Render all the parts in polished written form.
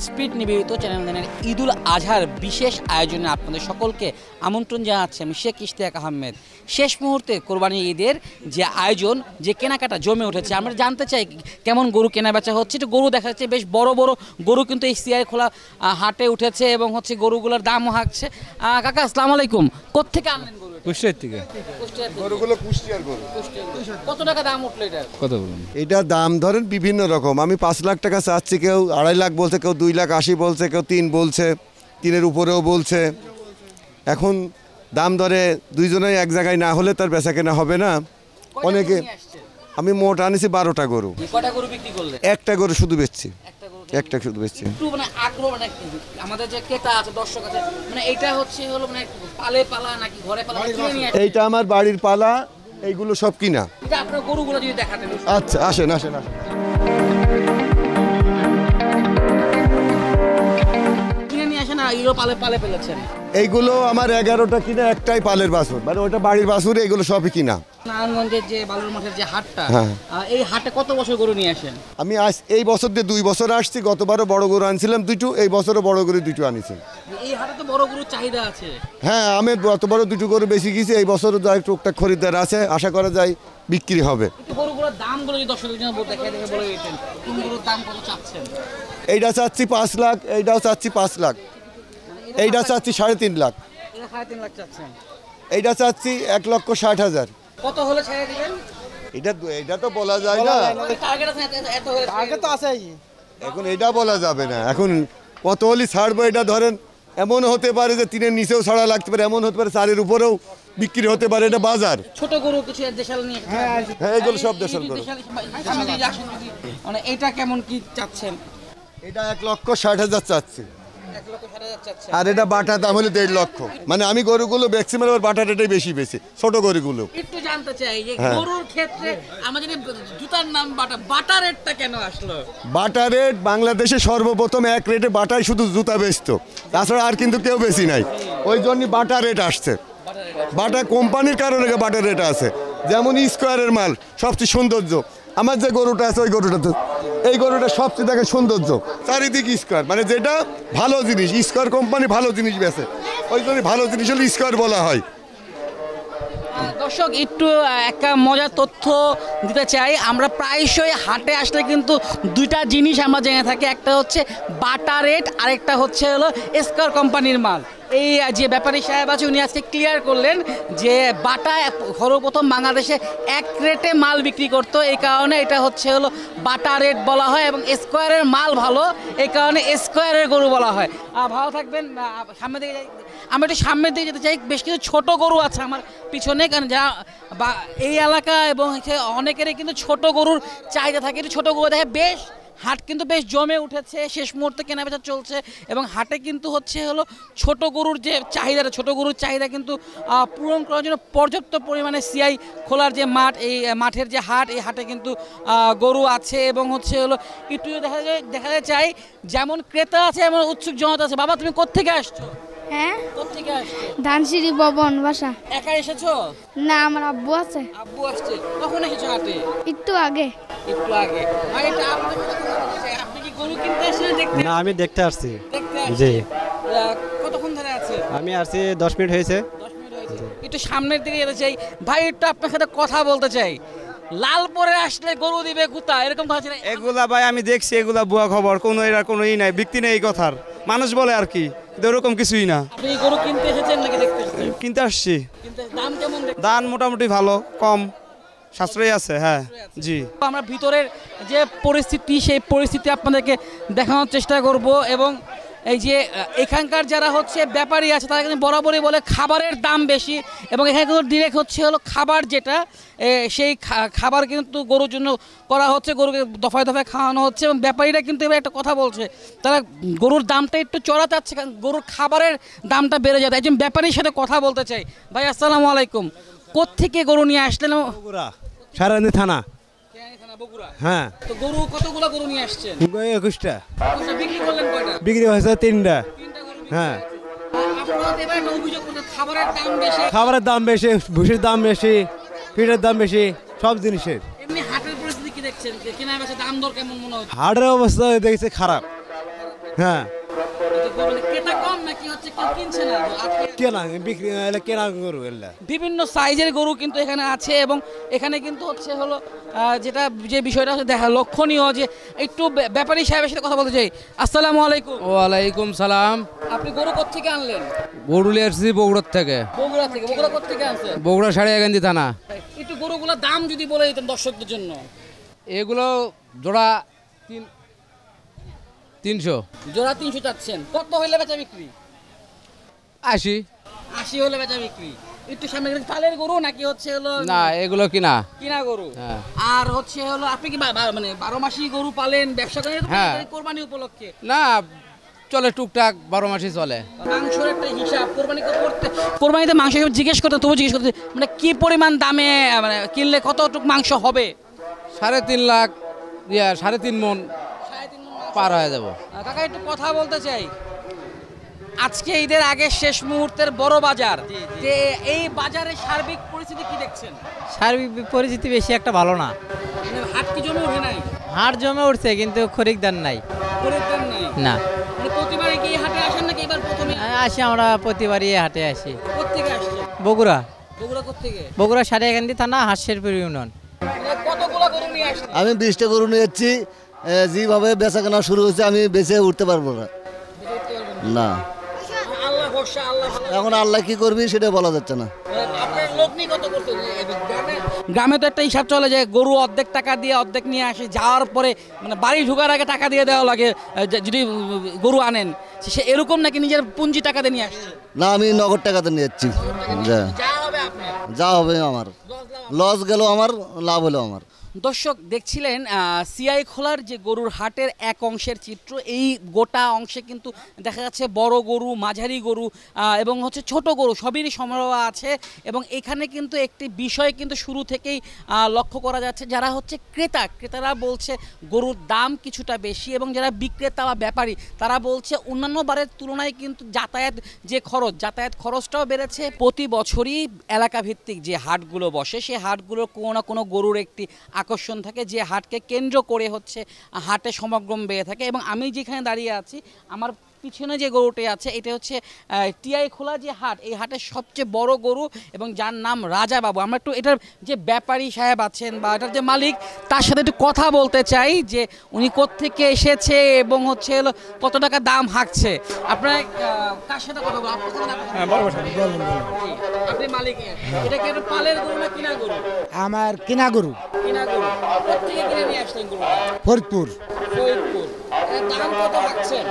Speed নিবেদিত channel ঈদুল আজহার বিশেষ আয়োজনে আপনাদের সকলকে আমন্ত্রণ জানাচ্ছি আমি শেখ ইশতিয়াক আহমেদ। শেষ মুহূর্তে কোরবানি ঈদের যে আয়োজন, যে কেনাকাটা জমে উঠেছে, আমরা জানতে চাই কেমন গরু কেনা বেচা হচ্ছে। একটু গরু দেখা যাচ্ছে, বেশ বড় বড় গরু কিন্তু এই সিআই খোলা হাটে উঠেছে এবং হচ্ছে গরুগুলোর দামও হাঁকছে। কাকা আসসালামু আলাইকুম, কোত্থেকে আনলেন গরু? কুষ্টিয়ার থেকে। গরুগুলো কুষ্টিয়ার গরু। কত টাকা দাম উঠলো এটার? কত বলুন? এটার দাম ধরেন বিভিন্ন রকম। আমি 5 লাখ টাকা চাচ্ছি, কেউ 2.5 লাখ বলছে, কেউ 2,80,000 বলছে, কেউ 3 বলছে, 3-এর উপরেও বলছে। এখন দাম ধরে দুইজনেই এক জায়গায় না হলে তার বেচা কেনা হবে না। অনেকে আমি মোট আনিছি 12টা গরু। কয়টা গরু বিক্রি করলে? একটা গরু শুধু বেচছি, একটা শুধু বেচছি। একটু মানে আগ্রহ, মানে আমাদের যে ক্রেতা আছে, দর্শক আছে, মানে এটা হচ্ছে হলো মানে পালে পালা নাকি ঘরে পালা, কিনে নিয়ে আসে? এইটা আমার বাড়ির পালা, এইগুলো সব কিনা। এটা আপনার গরুগুলো যদি দেখাতেন। আচ্ছা আসেন আসেন আসেন। কিনে নিয়ে আসেন আর এগুলো পালে পালে ফেলেছেন? এইগুলো আমার 11টা কিনা, একটাই পালের বাছুর, মানে ওটা বাড়ির বাছুর, এইগুলো সবই কিনা। নারায়ণগঞ্জের যে বালুর মাঠের যে হাটটা, হ্যাঁ। এই হাটে কত বছর গরু নিয়ে আসেন? আমি আজ এই বছর দিয়ে 2 বছর আসছি। গতবারও বড় গরু আনছিলাম 2টো, এই বছরও বড় গরু 2টো আনিছি। এই হাটে তো বড় গরুর চাহিদা আছে। হ্যাঁ, আমি গতবারও 2টো গরু বেশি গেছি, এই বছরও যা টুকটাক খরিদ্দার আছে, আশা করা যায় বিক্রি হবে। একটু গরুগুলোর দামগুলো যদি দর্শকদের জন্য দেখে দেখে বলে দিতেন, কোন গরুর দাম কত চাচ্ছেন? এইটা চাচ্ছি 5 লাখ, এইটাও চাচ্ছি 5 লাখ, এইটা চাচ্ছি 3.5 লাখ, এটা 3.5 লাখ চাচ্ছেন, এইটা চাচ্ছি 1,60,000। কত হলে ছেড়ে দিবেন? এটা তো বলা যায় না, টার্গেট আছে এত হলে? টার্গেট তো আছেই, এখন এটা বলা যাবে না। এখন কত হলে ছাড়বো, এটা ধরেন এমন হতে পারে যে 3-এর নিচেও ছাড়া লাগতে পারে, এমন হতে পারে 4-এর উপরেও বিক্রি হতে পারে। এটা বাজার। ছোট গরু কিছু দেশাল নিয়ে? হ্যাঁ, এগুলো সব দেশাল গরু। মানে এটা কেমন কি চাচ্ছেন? এটা 1,60,000 চাচ্ছি, 1,60,000 চাচ্ছেন। আর এটা বাটা দাম হলো 1.5 লক্ষ। মানে আমি গরুগুলো ম্যাক্সিমাম বাটাটাই বেশি ছোট গরুগুলো। একটু জানতে চাই যে হ্যাঁ। গরুর ক্ষেত্রে আমার যদি জুতার নাম বাটা রেটটা কেন আসলো? বাটা রেট বাংলাদেশে সর্বপ্রথম এক রেটে বাটাই শুধু জুতা বেচতো, তাছাড়া আর কিন্তু কেউ বেশি নাই। ওই জন্যই বাটা রেট আসছে। বাটা কোম্পানির কারণে বাটা রেট আছে। যেমন স্কোয়ারের মাল সবচেয়ে সৌন্দর্য। আমার যে গরুটা আছে ওই গরুটাতে, এই গরুটা সবচেয়ে দেখে সৌন্দর্য, চারিদিকে স্কোয়ার, মানে যেটা ভালো জিনিস। স্কোয়ার কোম্পানি ভালো জিনিস বেচে, ওই জন্য ভালো জিনিস হলে স্কোয়ার বলা হয়। দর্শক একটু একটা মজার তথ্য দিতে চাই। আমরা প্রায়শই হাটে আসলে কিন্তু 2টা জিনিস আমরা জেনে থাকি, একটা হচ্ছে বাটা রেট, আরেকটা হচ্ছে হলো স্কয়ার কোম্পানির মাল। এই যে ব্যাপারী সাহেব আছে উনি আজকে ক্লিয়ার করলেন যে বাটা সর্বপ্রথম বাংলাদেশে 1 রেটে মাল বিক্রি করতো, এই কারণে এটা হচ্ছে হলো বাটা রেট বলা হয়, এবং স্কোয়ারের মাল ভালো, এই কারণে স্কোয়ারের গরু বলা হয়। ভালো থাকবেন। সামনের দিকে যাই, আমি একটু সামনের দিকে যেতে চাই। বেশ কিছু ছোট গরু আছে আমার পিছনে, কারণ যা বা এই এলাকা এবং অনেকেরই কিন্তু ছোট গরুর চাহিদা থাকে। একটু ছোট গরু দেখে বেশ হাট কিন্তু বেশ জমে উঠেছে, শেষ মুহূর্তে কেনাবেচা চলছে, এবং হাটে কিন্তু হচ্ছে হলো ছোট গরুর যে চাহিদাটা, ছোট গরুর চাহিদা কিন্তু পূরণ করার জন্য পর্যাপ্ত পরিমাণে সিআই খোলার যে মাঠ, এই মাঠের যে হাট, এই হাটে কিন্তু গরু আছে, এবং হচ্ছে হলো একটু দেখা চাই যেমন ক্রেতা আছে এমন উৎসুক জনতা আছে। বাবা, তুমি কোত্থেকে আসছো? হ্যাঁ, কোত্থেকে আসছো? ধানসিঁড়ি ভবন বাসা। একা এসেছো? না, আমার আব্বু আছে। আব্বু আসছে? কখন এসেছো হাটে? একটু আগে। একটু আগে। ভাই, এটা আপনি কি গরু কিনতে আসছেন দেখতে? না, আমি দেখতে আসছি। দেখতে আসছেন? জি। কতক্ষণ ধরে আছে? আমি আসছি 10 মিনিট হয়েছে। 10 মিনিট হয়েছে। একটু সামনের দিকে যেতে চাই। ভাই, একটু আপনার সাথে কথা বলতে চাই। লাল পরে আসলে গরু দিবে কুতা, এরকম কথা ছিল? এগুলা ভাই আমি দেখছি, এগুলা ভুয়া খবর, কোনো এরা কোনো নাই, বিক্রি নেই এই কথার, মানুষ বলে আর কি, এরকম কিছুই না। আপনি গরু কিনতে এসেছেন নাকি দেখতে এসেছেন? কিনতে আসছি। দাম কেমন? দাম মোটামুটি ভালো, কম, সাশ্রয়ী আছে। হ্যাঁ, জি। আমরা ভিতরের যে পরিস্থিতি, সেই পরিস্থিতি আপনাদেরকে দেখানোর চেষ্টা করব, এবং এই যে এখানকার যারা হচ্ছে ব্যাপারী আছে তারা কিন্তু বরাবরই বলে খাবারের দাম বেশি, এবং এখানে কিন্তু ডিরেক্ট হচ্ছে হলো খাবার যেটা, সেই খাবার কিন্তু গরুর জন্য করা হচ্ছে, গরুকে দফায় দফায় খাওয়ানো হচ্ছে, এবং ব্যাপারীরা কিন্তু এবার একটা কথা বলছে, তারা গরুর দামটা একটু চড়া চাচ্ছে, কারণ গরুর খাবারের দামটা বেড়ে যায়। একজন ব্যাপারীর সাথে কথা বলতে চাই। ভাই, আসসালামু আলাইকুম, কোত্থেকে গরু নিয়ে আসলেন? সারানি থানা। হ্যাঁ। তো গরু কতগুলো গরু নিয়ে আসছেন? 21টা। বিক্রি করলেন কয়টা? বিক্রি হয়েছে 3টা। হ্যাঁ। আপনারা এবার একটা অভিযোগ করছেন খাবারের দাম বেশি। খাবারের দাম বেশি, ভুসির দাম বেশি, ফিটের দাম বেশি, সব জিনিসের। এমনি হাটের পরিস্থিতি কি দেখছেন? কেনা বেচা দাম দর কেমন মনে হচ্ছে? হাটের অবস্থা দেখছে খারাপ। হ্যাঁ মানে ক্রেতা কম নাকি হচ্ছে কেউ কিনছে না আজকে কেনা বিক্রি এলে কেনা গরু এলে বিভিন্ন সাইজের গরু কিন্তু এখানে আছে এবং এখানে কিন্তু হচ্ছে হলো যেটা যে বিষয়টা হচ্ছে দেখা লক্ষণীয় যে একটু ব্যাপারী সাহেবের সাথে কথা বলতে চাই। আসসালামু আলাইকুম। ওয়ালাইকুম সালাম। আপনি গরু কোত্থেকে আনলেন? গরুলি আসছি বগুড়ার থেকে। বগুড়া থেকে। বগুড়া কোত্থেকে আনছেন? বগুড়া সাড়িয়াকান্দি থানা। একটু গরুগুলোর দাম যদি বলে দিতেন দর্শকদের জন্য। এগুলো জোড়া 300। জোড়া 300 চাচ্ছেন, কত হইলে বেচা বিক্রি? 80। 80 হলে বেচা বিক্রি। একটু সামনে গেলে পালের গরু নাকি হচ্ছে হলো না এগুলো কিনা। কিনা গরু? হ্যাঁ। আর হচ্ছে হলো আপনি কি মানে 12 মাসই গরু পালেন, ব্যবসা করেন? হ্যাঁ। কোরবানি উপলক্ষে? না চলে টুকটাক 12 মাসই চলে। মাংসের একটা হিসাব কোরবানিতে মাংস হিসাব জিজ্ঞেস করতে তবু জিজ্ঞেস করতে মানে কি পরিমাণ দামে মানে কিনলে কতটুকু মাংস হবে? 3.5 লাখ 3.5 মন পার হয়ে যাব। কাকা একটু কথা বলতে চাই, আজকে ঈদের আগে শেষ মুহূর্তের বড় বাজার, যে এই বাজারের সার্বিক পরিস্থিতি কি দেখছেন? সার্বিক পরিস্থিতি বেশি একটা ভালো না। মানে হাট কি জমে ওঠে নাই? হাট জমে উঠছে কিন্তু খরিকদার নাই। খরিদ্দার নাই না। মানে প্রতিবারে কি এই হাটে আসেন নাকি এবার প্রথমে? আসি আমরা প্রতিবারই এই হাটে আসি। কোত্থেকে আসছেন? বগুড়া। বগুড়া কোত্থেকে? বগুড়া সাড়িয়াকান্দি থানা হাঁসেরপুর ইউনিয়ন। মানে কতগুলো গরু নিয়ে আসছেন? আমি 20টা গরু নিয়ে যাচ্ছি। যেভাবে বেচা কেনা শুরু হয়েছে আমি বেঁচে উঠতে পারবো না। না আল্লাহ ভরসা, আল্লাহ ভালো। এখন আল্লাহ কি করবি সেটা বলা যাচ্ছে না। আপনার লোক নিয়ে কত করতে গ্রামে তো একটা হিসাব চলে যে গরু অর্ধেক টাকা দিয়ে অর্ধেক নিয়ে আসে, যাওয়ার পরে মানে বাড়ি ঢোকার আগে টাকা দিয়ে দেওয়া লাগে যদি গরু আনেন। সে এরকম নাকি নিজের পুঁজি টাকা দিয়ে নিয়ে আসছে? না আমি নগদ টাকাতে নিয়ে যাচ্ছি। যা হবে আপনার, যা হবে আমার লস গেল, আমার লাভ হলো আমার। দর্শক দেখছিলেন সিআই খোলার যে গরুর হাটের এক অংশের চিত্র। এই গোটা অংশে কিন্তু দেখা যাচ্ছে বড় গরু, মাঝারি গরু এবং হচ্ছে ছোট গরু সবেরই সমারোহ আছে। এবং এখানে কিন্তু একটি বিষয় কিন্তু শুরু থেকেই লক্ষ্য করা যাচ্ছে, যারা হচ্ছে ক্রেতারা বলছে গরুর দাম কিছুটা বেশি, এবং যারা বিক্রেতা বা ব্যাপারী তারা বলছে অন্যান্য বারের তুলনায় কিন্তু যাতায়াত খরচটাও বেড়েছে। প্রতি বছরই এলাকাভিত্তিক যে হাটগুলো বসে সেই হাটগুলোর কোনো না কোনো গরুর একটি আকর্ষণ থাকে, যে হাটকে কেন্দ্র করে হচ্ছে হাটে সমাগম বেড়ে থাকে। এবং আমি যেখানে দাঁড়িয়ে আছি আমার পিছনে যে গরুটি আছে এটা হচ্ছে টিআই খোলা যে হাট, এই হাটের সবচেয়ে বড় গরু এবং যার নাম রাজা বাবু। আমরা একটু এটার যে ব্যাপারী সাহেব আছেন বা এটার যে মালিক তার সাথে একটু কথা বলতে চাই যে উনি কোত্থেকে এসেছে এবং হচ্ছে হলো কত টাকা দাম হাঁকছে। আপনার কার সাথে কথা বলবো? আপনি মালিক, এটা কি একটা পালের গরু না কিনা গরু? আমার কিনা গরু। কিনা গরু। কোত্থেকে কিনে নিয়ে আসলেন গরুটা? ফরিদপুর। ফরিদপুর। এর দাম কত হাঁকছেন?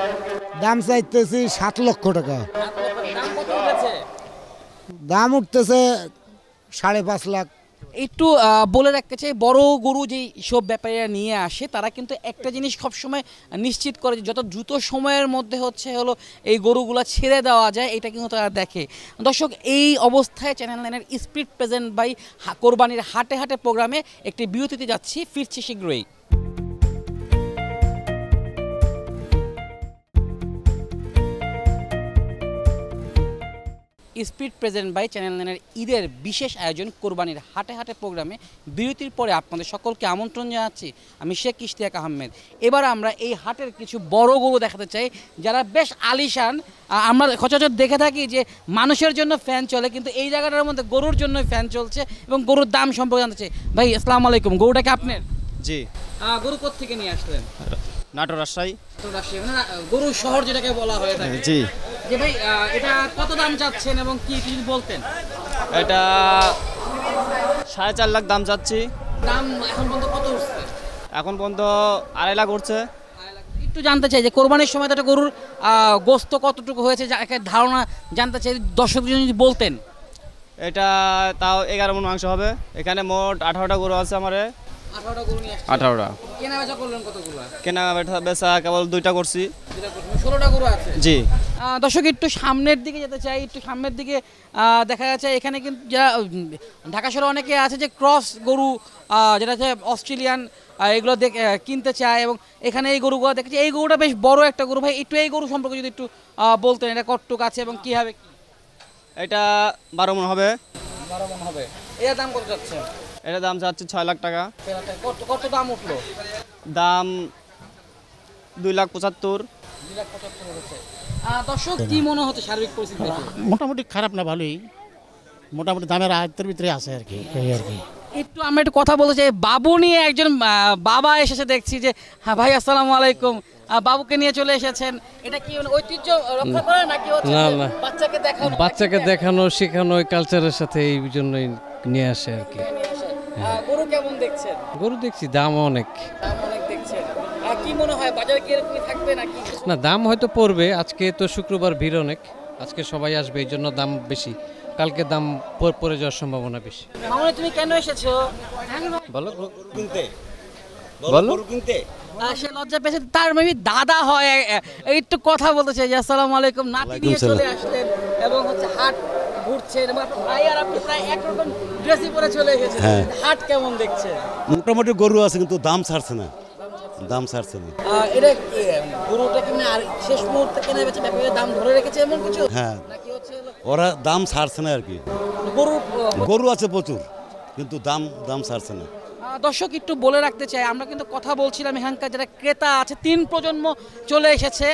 দাম চাইতেছি 7 লক্ষ টাকা। দাম কত উঠেছে? দাম উঠতেছে 5.5 লাখ। একটু বলে রাখতে চাই, বড় গরু যেই সব ব্যাপারীরা নিয়ে আসে তারা কিন্তু একটা জিনিস সবসময় নিশ্চিত করে যে যত দ্রুত সময়ের মধ্যে হচ্ছে হলো এই গরুগুলো ছেড়ে দেওয়া যায়, এটা কিন্তু তারা দেখে। দর্শক এই অবস্থায় চ্যানেল 9-এর স্পিড প্রেজেন্ট বাই কোরবানির হাটে হাটে প্রোগ্রামে একটি বিরতিতে যাচ্ছি, ফিরছি শীঘ্রই। স্পিড প্রেজেন্ট বাই চ্যানেল 9-এর ঈদের বিশেষ আয়োজন কোরবানির হাটে হাটে প্রোগ্রামে বিরতির পরে আপনাদের সকলকে আমন্ত্রণ জানাচ্ছি। আমি শেখ ইশতিয়াক আহমেদ। এবার আমরা এই হাটের কিছু বড় গরু দেখাতে চাই যারা বেশ আলিশান। আমরা সচরাচর দেখে থাকি যে মানুষের জন্য ফ্যান চলে, কিন্তু এই জায়গাটার মধ্যে গরুর জন্যই ফ্যান চলছে এবং গরুর দাম সম্পর্কে জানতে চাই। ভাই আসসালামু আলাইকুম, গরুটা কি আপনার? জি। গরু কোত্থেকে নিয়ে আসলেন? নাটোর রাজশাহী। মানে গরুর শহর যেটাকে বলা হয়ে থাকে। জি। যে ভাই এটা কত দাম চাচ্ছেন এবং কি যদি বলতেন? এটা 4.5 লাখ দাম চাচ্ছি। দাম এখন পর্যন্ত কত উঠছে? এখন পর্যন্ত 2.5 লাখ উঠছে। একটু জানতে চাই যে কোরবানির সময় তো একটা গরুর গোস্ত কতটুকু হয়েছে, একটা ধারণা জানতে চাই, দর্শকজন যদি বলতেন। এটা তাও 11 মণ মাংস হবে। এখানে মোট 18টা গরু আছে আমারে। 18টা গরু নিয়ে আসছেন? 18টা। কেনা বেচা করলেন কতগুলো? কেনা বেচা কেবল 2টা করছি। 16টা গরু আছে। জি। দর্শক একটু সামনের দিকে যেতে চাই, একটু সামনের দিকে দেখা যাচ্ছে এখানে কিন্তু যারা ঢাকা শহরে অনেকে আছে যে ক্রস গরু যেটা হচ্ছে অস্ট্রেলিয়ান, এগুলো কিনতে চায় এবং এখানে এই গরুগুলো দেখেছি। এই গরুটা বেশ বড় একটা গরু। ভাই একটু এই গরু সম্পর্কে যদি একটু বলতেন, এটা কতটুকু আছে এবং কী হবে? এটা 12 মণ হবে। 12 মণ হবে। এর দাম কত যাচ্ছে? এটা দাম চাচ্ছি 6 লাখ টাকা। কত দাম উঠলো? দাম 2.75 লাখ। 2,75,000 হচ্ছে। দর্শক কি মনে হচ্ছে সার্বিক পরিস্থিতি দেখে? মোটামুটি খারাপ না, ভালোই, মোটামুটি দামের আয়ত্তের ভিতরে আছে আর কি, এই আর কি। একটু আমরা একটু কথা বলতে চাই, বাবু নিয়ে একজন বাবা এসেছে দেখছি যে, হ্যাঁ ভাই আসসালামু আলাইকুম, বাবুকে নিয়ে চলে এসেছেন, এটা কি ঐতিহ্য রক্ষা করে নাকি হচ্ছে না, যে না। বাচ্চাকে দেখানো? বাচ্চাকে দেখানো শেখানো ওই কালচারের সাথে এই জন্যই নিয়ে আসে আর কি। গরু কেমন দেখছেন? গরু দেখছি দাম অনেক, দাম অনেক দেখছেন। কি মনে হয় বাজারে কি এরকমই থাকবে নাকি? না দাম হয়তো পড়বে, আজকে তো শুক্রবার ভিড় অনেক, আজকে সবাই আসবে এই জন্য দাম বেশি, কালকে দাম পড়ে যাওয়ার সম্ভাবনা বেশি। মামনি তুমি কেন এসেছো? বলো কিনতে বলো কিনতে সে লজ্জা পেয়েছে, তার মেবি দাদা হয়। একটু কথা বলতে চাই যে আসসালামু আলাইকুম, নাতি নিয়ে চলে আসলেন এবং হচ্ছে হাট ঘুরছেন এবং ভাই আর আপনি প্রায় একরকম ড্রেসই পরে চলে এসেছেন, হাট কেমন দেখছেন? মোটামুটি গরু আছে কিন্তু দাম ছাড়ছে না, দাম ছাড়ছে না। এটা গরুটা কি মানে আর শেষ মুহূর্তে কেনা বেচে ব্যাপারে দাম ধরে রেখেছে এমন কিছু? হ্যাঁ, নাকি হচ্ছে ওরা দাম ছাড়ছে না আর কি। গরু গরু আছে প্রচুর কিন্তু দাম ছাড়ছে না। দর্শক একটু বলে রাখতে চাই, আমরা কিন্তু কথা বলছিলাম এখানকার যারা ক্রেতা আছে, 3 প্রজন্ম চলে এসেছে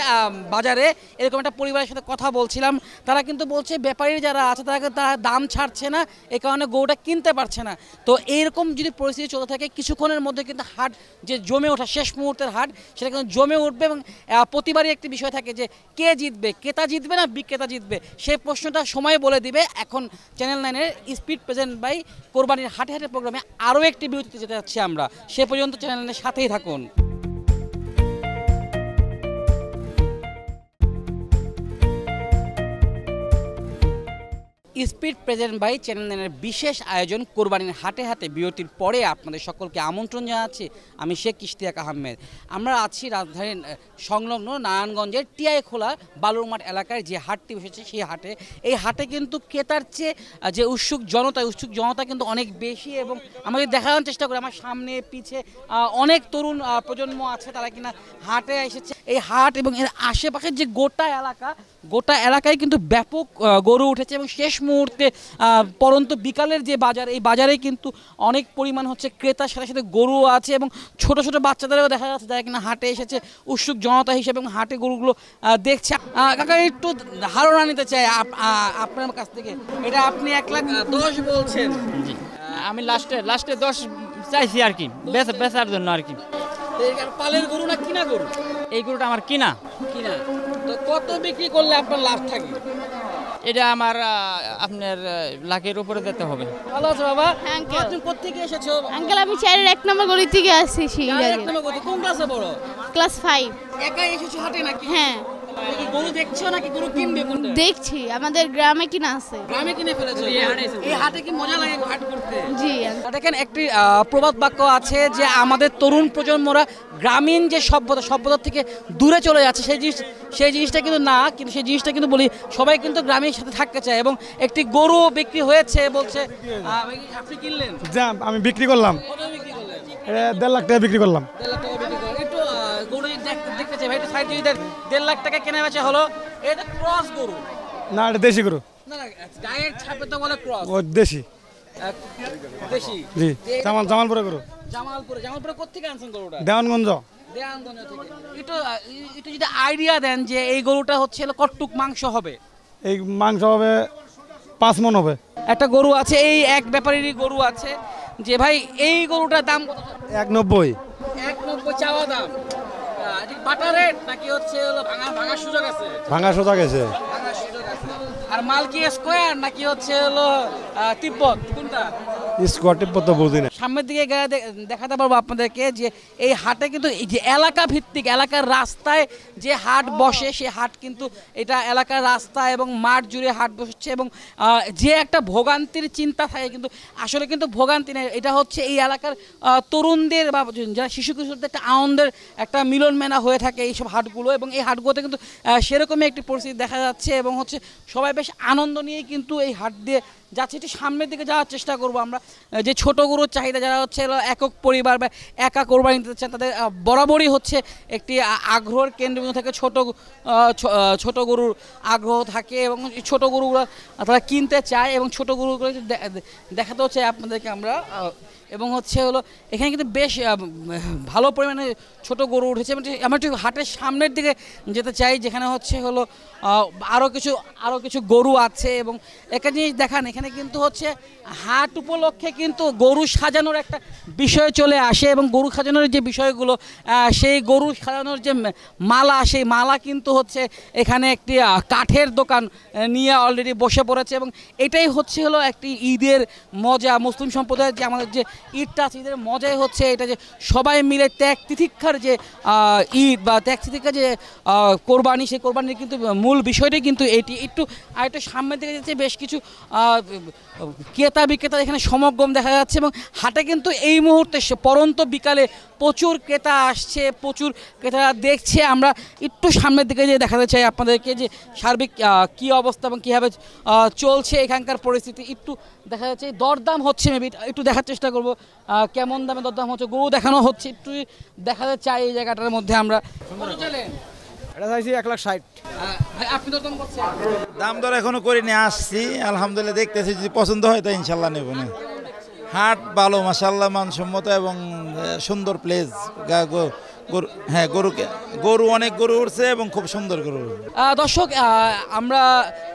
বাজারে, এরকম একটা পরিবারের সাথে কথা বলছিলাম, তারা কিন্তু বলছে ব্যাপারী যারা আছে তারা দাম ছাড়ছে না, এই কারণে গরুটা কিনতে পারছে না। তো এইরকম যদি পরিস্থিতি চলতে থাকে কিছুক্ষণের মধ্যে কিন্তু হাট যে জমে ওঠা শেষ মুহূর্তের হাট সেটা কিন্তু জমে উঠবে এবং প্রতিবারই একটি বিষয় থাকে যে কে জিতবে, ক্রেতা জিতবে না বিক্রেতা জিতবে, সেই প্রশ্নটা সময় বলে দিবে। এখন চ্যানেল 9-এর স্পিড প্রেজেন্ট বাই কোরবানির হাটে হাটে প্রোগ্রামে আরও একটি বিরতিতে যেতে যাচ্ছি আমরা, সে পর্যন্ত চ্যানেল 9-এর সাথেই থাকুন। স্পিড প্রেজেন্ট বাই চ্যানেল 9-এর বিশেষ আয়োজন কোরবানির হাটে হাটে বিরতির পরে আপনাদের সকলকে আমন্ত্রণ জানাচ্ছি। আমি শেখ ইশতিয়াক আহমেদ। আমরা আছি রাজধানীর সংলগ্ন নারায়ণগঞ্জের টিআই খোলা বালুরমাঠ এলাকায় যে হাটটি বসেছে সেই হাটে। এই হাটে কিন্তু ক্রেতার চেয়ে যে উৎসুক জনতা কিন্তু অনেক বেশি এবং আমাকে দেখানোর চেষ্টা করি আমার সামনে পিছে অনেক তরুণ প্রজন্ম আছে, তারা কিনা হাটে এসেছে। এই হাট এবং এর আশেপাশের যে গোটা এলাকায় কিন্তু ব্যাপক গরু উঠেছে এবং শেষ মুহূর্তে পরন্ত বিকালের যে বাজার, এই বাজারে কিন্তু অনেক পরিমাণ হচ্ছে ক্রেতার সাথে সাথে গরু আছে এবং ছোট ছোট বাচ্চাদেরও দেখা যাচ্ছে যারা কিনা হাটে এসেছে উৎসুক জনতা হিসেবে এবং হাটে গরুগুলো দেখছে। কাকা একটু ধারণা নিতে চাই আপনার কাছ থেকে, এটা আপনি 1,10,000 বলছেন? আমি লাস্টে 10 চাইছি আর কি, বেচার জন্য আর কি। পালের গরু না কিনা গরু? এই গরুটা আমার কিনা। তো কত বিক্রি করলে আপনার লাভ থাকে? এটা আমার আপনার লাখের উপরে যেতে হবে। ভালো আছো বাবা? হ্যাঁ আঙ্কেল। তুমি কোত্থেকে এসেছো? আঙ্কেল আমি 4-এর 1 নম্বর গলি থেকে আসছি। কোন ক্লাসে পড়ো? ক্লাস 5। একাই এসেছো হাটে নাকি? হ্যাঁ কি গরু দেখছো নাকি গরু কিনবে কোনটা? দেখছি, আমাদের গ্রামে কিনা আছে। গ্রামে কিনে ফেলেছো? এই হাটে কি মজা লাগে হাট করতে? জি দেখেন একটি প্রবাদ বাক্য আছে যে আমাদের তরুণ প্রজন্মরা গ্রামীণ যে সভ্যতা থেকে দূরে চলে যাচ্ছে, সেই জিনিসটা কিন্তু না, কিন্তু সেই জিনিসটা কিন্তু বলি সবাই কিন্তু গ্রামের সাথে থাকতে চায় এবং একটি গরু বিক্রি হয়েছে বলছে। আপনি কিনলেন? আমি বিক্রি করলাম, কত বিক্রি করলেন? 1.5 লাখ টাকা বিক্রি করলাম। 1.5 লাখ টাকা বিক্রি করলেন। একটু গরু দেখতে চাই ভাই, একটু সাইড দিয়ে 1.5 লাখ টাকা কেনা বেচা হলো। এটা ক্রস গরু না, এটা দেশি গরু। না গায়ের ছাপে তো বলে ক্রস। ও দেশি। দেশি? জি, জামালপুরে গরু। জামালপুরে কোত্থেকে আনছেন গরুটা? দেওয়ানগঞ্জ থেকে। একটু যদি আইডিয়া দেন যে এই গরুটা হচ্ছে কতটুক মাংস হবে? এই মাংস হবে 5 মণ হবে। একটা গরু আছে, এই এক ব্যাপারেরই গরু আছে যে ভাই এই গরুটার দাম কত? 190। 190 চাওয়া দাম। বাটা রেট নাকি হচ্ছে ভাঙার সুযোগ আছে? ভাঙা সোজা গেছে। ভাঙার সুযোগ আছে। আর মাল কি স্কোয়ার নাকি হচ্ছে তিব্বত, কোনটা? স্কোয়ার টিব্বত তো বুঝি না। সামনের দিকে গেলে দেখাতে পারবো আপনাদেরকে যে এই হাটে কিন্তু এই যে এলাকা ভিত্তিক এলাকার রাস্তায় যে হাট বসে, সে হাট কিন্তু এটা এলাকার রাস্তা এবং মাঠ জুড়ে হাট বসছে এবং যে একটা ভোগান্তির চিন্তা থাকে কিন্তু আসলে কিন্তু ভোগান্তি নেই, এটা হচ্ছে এই এলাকার তরুণদের বা যারা শিশু কিশোরদের একটা আনন্দের একটা মিলন মেলা হয়ে থাকে এইসব হাটগুলো এবং এই হাটগুলোতে কিন্তু সেরকমই একটি পরিস্থিতি দেখা যাচ্ছে এবং হচ্ছে সবাই বেশ আনন্দ নিয়ে কিন্তু এই হাট দিয়ে যাচ্ছি, একটু সামনের দিকে যাওয়ার চেষ্টা করব আমরা। যে ছোট গরুর চাহিদা, যারা হচ্ছে হলো একক পরিবার বা একা কোরবানি দিতে চান, তাদের বরাবরই হচ্ছে একটি আগ্রহের কেন্দ্রবিন্দু থেকে ছোট গরুর আগ্রহ থাকে এবং ছোট গরুগুলো তারা কিনতে চায় এবং ছোট গরুগুলো দেখাতে হচ্ছে আপনাদেরকে আমরা। এবং হচ্ছে হলো এখানে কিন্তু বেশ ভালো পরিমাণে ছোট গরু উঠেছে। আমরা একটু হাটের সামনের দিকে যেতে চাই, যেখানে হচ্ছে হলো আরও কিছু গরু আছে। এবং একটা জিনিস দেখান, এখানে কিন্তু হচ্ছে হাট উপলক্ষে কিন্তু গরু সাজানোর একটা বিষয় চলে আসে এবং গরু সাজানোর যে বিষয়গুলো, সেই গরু সাজানোর যে মালা, সেই মালা কিন্তু হচ্ছে এখানে একটি কাঠের দোকান নিয়ে অলরেডি বসে পড়েছে। এবং এটাই হচ্ছে হলো একটি ঈদের মজা। মুসলিম সম্প্রদায়ের যে আমাদের যে ঈদটা আছে, ঈদের মজাই হচ্ছে এটা যে সবাই মিলে ত্যাগ তিতিক্ষার যে ঈদ বা ত্যাগ তিতিক্ষার যে কোরবানি, সেই কোরবানির কিন্তু মূল বিষয়টাই কিন্তু এটি। আরেকটু সামনের দিকে যাচ্ছে, বেশ কিছু ক্রেতা বিক্রেতা এখানে সমাগম দেখা যাচ্ছে এবং হাটে কিন্তু এই মুহূর্তে পরন্ত বিকালে প্রচুর ক্রেতা আসছে, প্রচুর ক্রেতারা দেখছে। আমরা একটু সামনের দিকে যে দেখাতে চাই আপনাদেরকে যে সার্বিক কী অবস্থা এবং কীভাবে চলছে এখানকার পরিস্থিতি একটু দেখা যাচ্ছে। দরদাম হচ্ছে, মেবি একটু দেখার চেষ্টা করব কেমন দামে দরদাম হচ্ছে। গরু দেখানো হচ্ছে, একটু দেখাতে চাই এই জায়গাটার মধ্যে আমরা। এটা চাইছি 1,60,000। আপনি দরদাম করছেন? দাম দর এখনো করিনি, আসছি আলহামদুলিল্লাহ, দেখতেছি যদি পছন্দ হয় তো ইনশাল্লাহ নেব না। হাট ভালো মাশাআল্লাহ, মানসম্মত এবং সুন্দর প্লেস। হ্যাঁ, গরু অনেক গরু উঠছে এবং খুব সুন্দর গরু। দর্শক, আমরা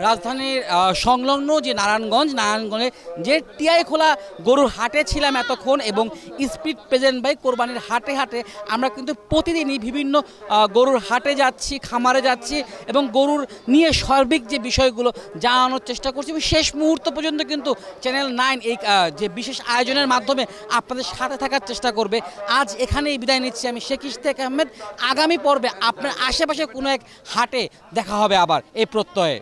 রাজধানীর সংলগ্ন যে নারায়ণগঞ্জে যে টিআই খোলা গরুর হাটে ছিলাম এতক্ষণ এবং স্পিড প্রেজেন্ট বাই কোরবানির হাটে আমরা কিন্তু প্রতিদিনই বিভিন্ন গরুর হাটে যাচ্ছি, খামারে যাচ্ছি এবং গরুর নিয়ে সার্বিক যে বিষয়গুলো জানানোর চেষ্টা করছি। এবং শেষ মুহূর্ত পর্যন্ত কিন্তু চ্যানেল 9 এই যে বিশেষ আয়োজনের মাধ্যমে আপনাদের সাথে থাকার চেষ্টা করবে। আজ এখানেই বিদায় নিচ্ছি আমি, শেখ ইশতিয়াক আহমেদ। আগামী পর্বে আপনার আশেপাশে কোনো এক হাটে দেখা হবে আবার, এই প্রত্যয়ে।